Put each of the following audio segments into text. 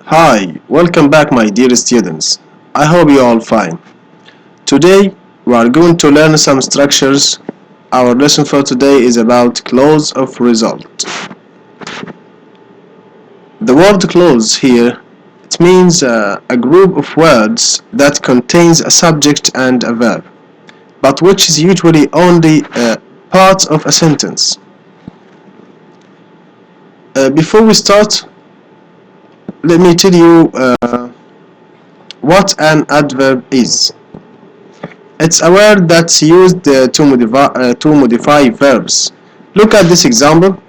Hi, welcome back my dear students. I hope you all fine. Today we are going to learn some structures. Our lesson for today is about clause of result. The word clause here, it means a group of words that contains a subject and a verb, but which is usually only part of a sentence. Before we start, let me tell you what an adverb is. It's a word that's used to modify verbs. Look at this example.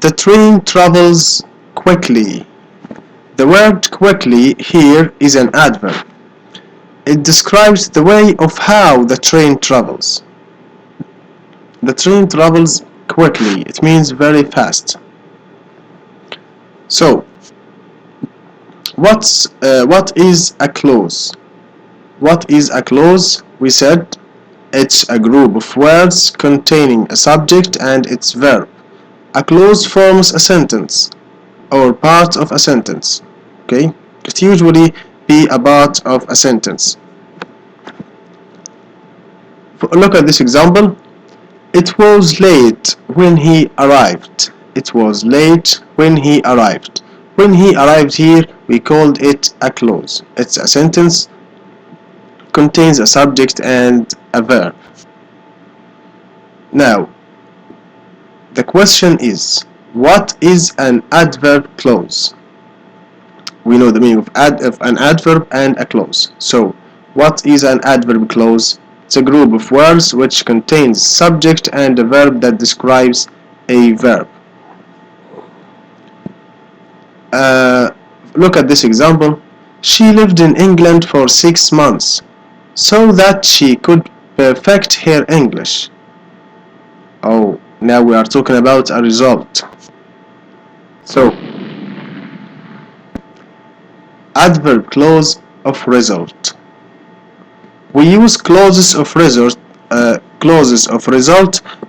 The train travels quickly. The word quickly here is an adverb. It describes the way of how the train travels. The train travels quickly. It means very fast. So, what is a clause? What is a clause? We said it's a group of words containing a subject and its verb. A clause forms a sentence or part of a sentence. Okay? It usually be a part of a sentence. Look at this example. It was late when he arrived. It was late when he arrived. When he arrived here, we called it a clause. It's a sentence, contains a subject and a verb. Now, the question is, what is an adverb clause? We know the meaning of an adverb and a clause. So, what is an adverb clause? It's a group of words which contains subject and a verb that describes a verb. Look at this example. She lived in England for 6 months so that she could perfect her English. Oh, now we are talking about a result. So, adverb clause of result. We use clauses of result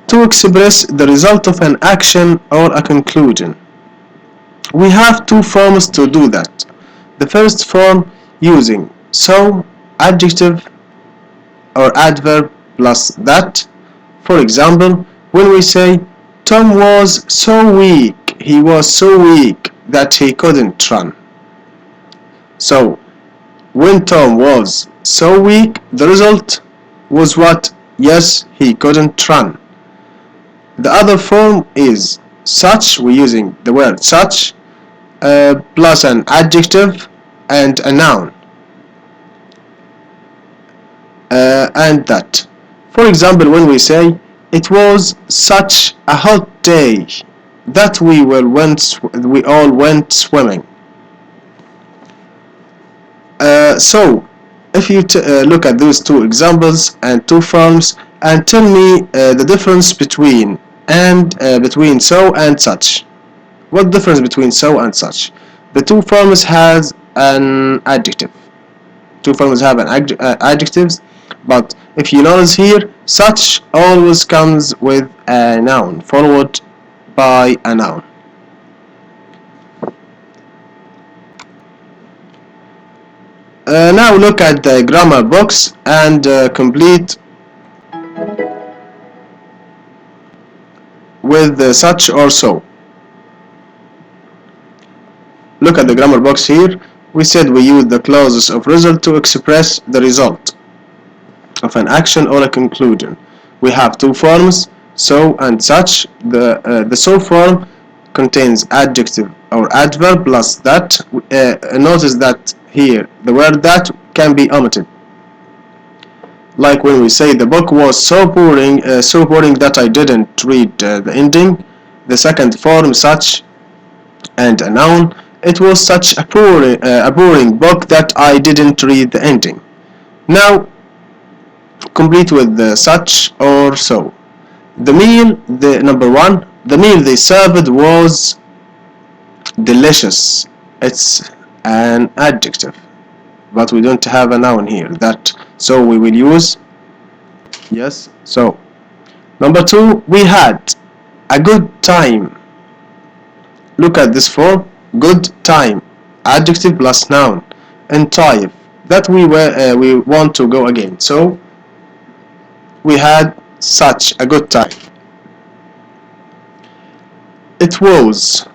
to express the result of an action or a conclusion. We have two forms to do that. The first form using so, adjective or adverb plus that. For example, when we say Tom was so weak, he was so weak that he couldn't run. So, when Tom was so weak, the result was what? Yes, he couldn't run. The other form is such. We're using the word such plus an adjective and a noun and that. For example, when we say it was such a hot day that we all went swimming. So, if you look at those two examples and two forms and tell me the difference between so and such. What difference between so and such? The two forms has an adjective. Two forms have an adjectives, but if you notice here, such always comes with a noun, followed by a noun. Now look at the grammar box and complete with such or so. Look at the grammar box here. We said we use the clauses of result to express the result of an action or a conclusion. We have two forms, so and such. The so form contains adjective or adverb plus that. Notice that here the word that can be omitted. Like when we say the book was so boring that I didn't read the ending. The second form, such, and a noun. It was such a boring book that I didn't read the ending. Now, complete with the such or so. The meal, number one, the meal they served was delicious. It's an adjective, but we don't have a noun here. That, so we will use yes. So, number two, we had a good time. Look at this form, good time. adjective plus noun in type that we want to go again. So we had such a good time. It was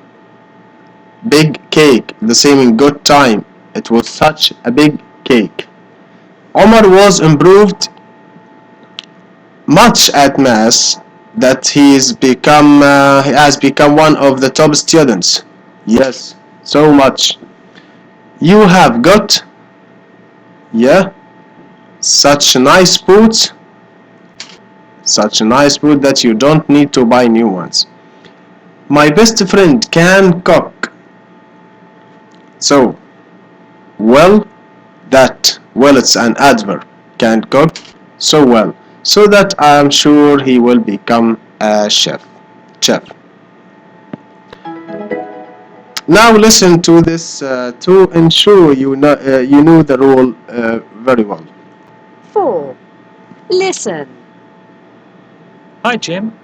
big cake, the same in good time. It was such a big cake. Omar was improved much at math that he has become one of the top students. Yes, so much. You have got, yeah, such nice boots, such a nice boot that you don't need to buy new ones. My best friend can cook. So, well, it's an adverb. Can cook so well. So that I am sure he will become a chef. Chef. Now listen to this to ensure you know the rule very well. 4. Listen. Hi, Jim.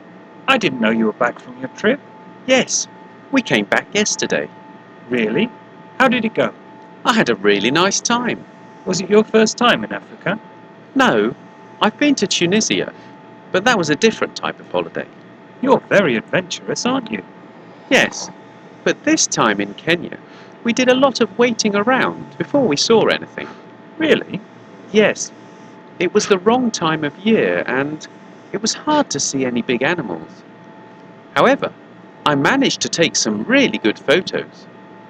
I didn't know you were back from your trip. Yes, we came back yesterday. Really? How did it go? I had a really nice time. Was it your first time in Africa? No, I've been to Tunisia, but that was a different type of holiday. You're very adventurous, aren't you? Yes, but this time in Kenya, we did a lot of waiting around before we saw anything. Really? Yes, it was the wrong time of year and it was hard to see any big animals. However, I managed to take some really good photos.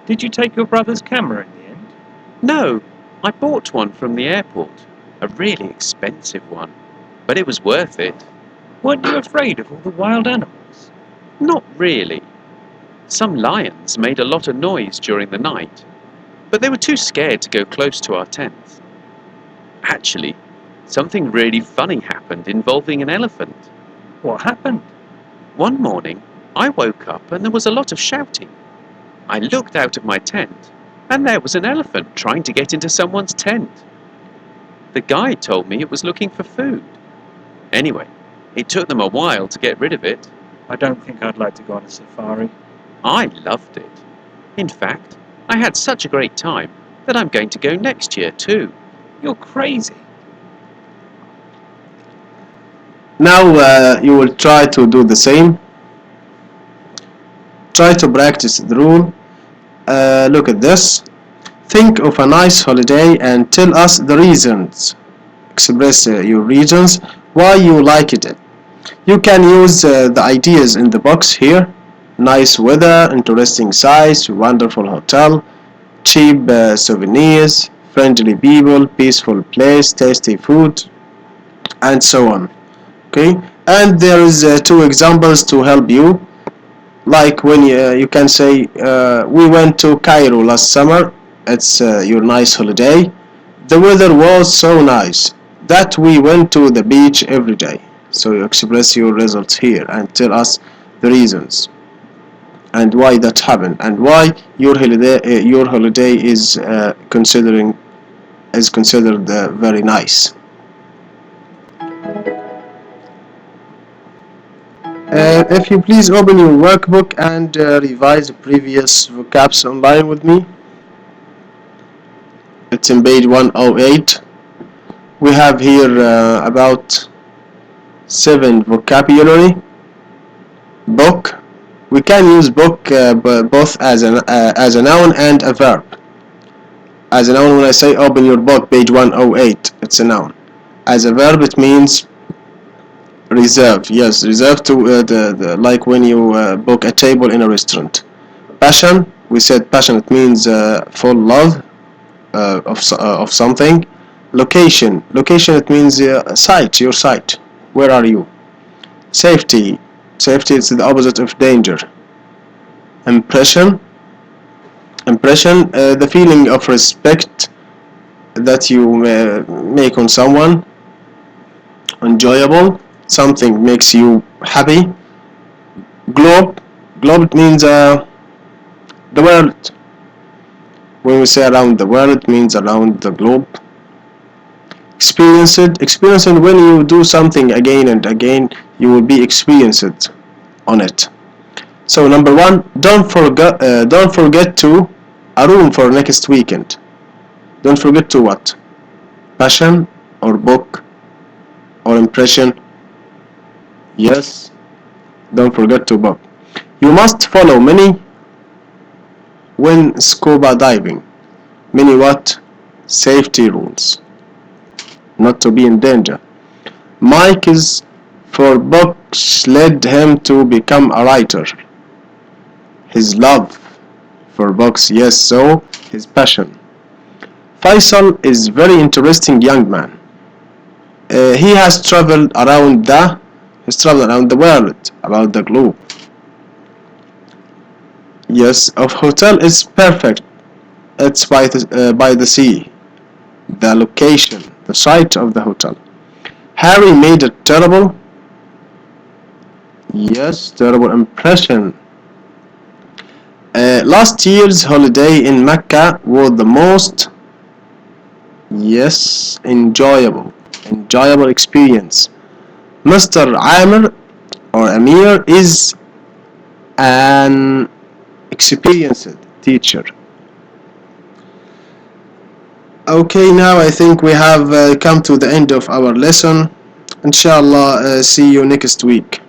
Did you take your brother's camera in the end? No, I bought one from the airport, a really expensive one, but it was worth it. Weren't you afraid of all the wild animals? Not really. Some lions made a lot of noise during the night, but they were too scared to go close to our tents. Actually, something really funny happened involving an elephant. What happened? One morning, I woke up and there was a lot of shouting. I looked out of my tent, and there was an elephant trying to get into someone's tent. The guide told me it was looking for food. Anyway, it took them a while to get rid of it. I don't think I'd like to go on a safari. I loved it. In fact, I had such a great time that I'm going to go next year too. You're crazy. Now you will try to do the same. Try to practice the rule. Look at this. Think of a nice holiday and tell us the reasons. Express your reasons why you liked it. You can use the ideas in the box here. Nice weather, interesting sights, wonderful hotel, cheap souvenirs, friendly people, peaceful place, tasty food, and so on. Okay, and there is two examples to help you. Like when you can say, we went to Cairo last summer. It's your nice holiday. The weather was so nice that we went to the beach every day. So you express your results here and tell us the reasons and why that happened and why your holiday is considered very nice. If you please open your workbook and revise the previous vocabs online with me. It's in page 108. We have here about 7 vocabulary. Book. We can use book both as a noun and a verb. As a noun, when I say open your book, page 108, it's a noun. As a verb, it means reserve. Yes, reserve to like when you book a table in a restaurant. Passion. We said passion. It means full love of something. Location. Location. It means site. Your site. Where are you? Safety. Safety is the opposite of danger. Impression. Impression. The feeling of respect that you make on someone. Enjoyable. Something makes you happy. Globe. Globe means the world. When we say around the world, it means around the globe. Experience it. Experience it when you do something again and again, you will be experienced on it. So number 1, don't forget to a room for next weekend. Don't forget to what? Passion or book or impression? Yes, don't forget to book. You must follow many when scuba diving. Many what? Safety rules. Not to be in danger. Mike's for books led him to become a writer. His love for books, yes, so his passion. Faisal is very interesting young man. He has traveled around the world, about the globe. Yes, of hotel is perfect. It's by the sea. The location, the site of the hotel. Harry made a terrible, yes, terrible impression. Last year's holiday in Mecca was the most, yes, enjoyable experience. Mr. Amir or Amir is an experienced teacher. Okay, now I think we have come to the end of our lesson. Inshallah, see you next week.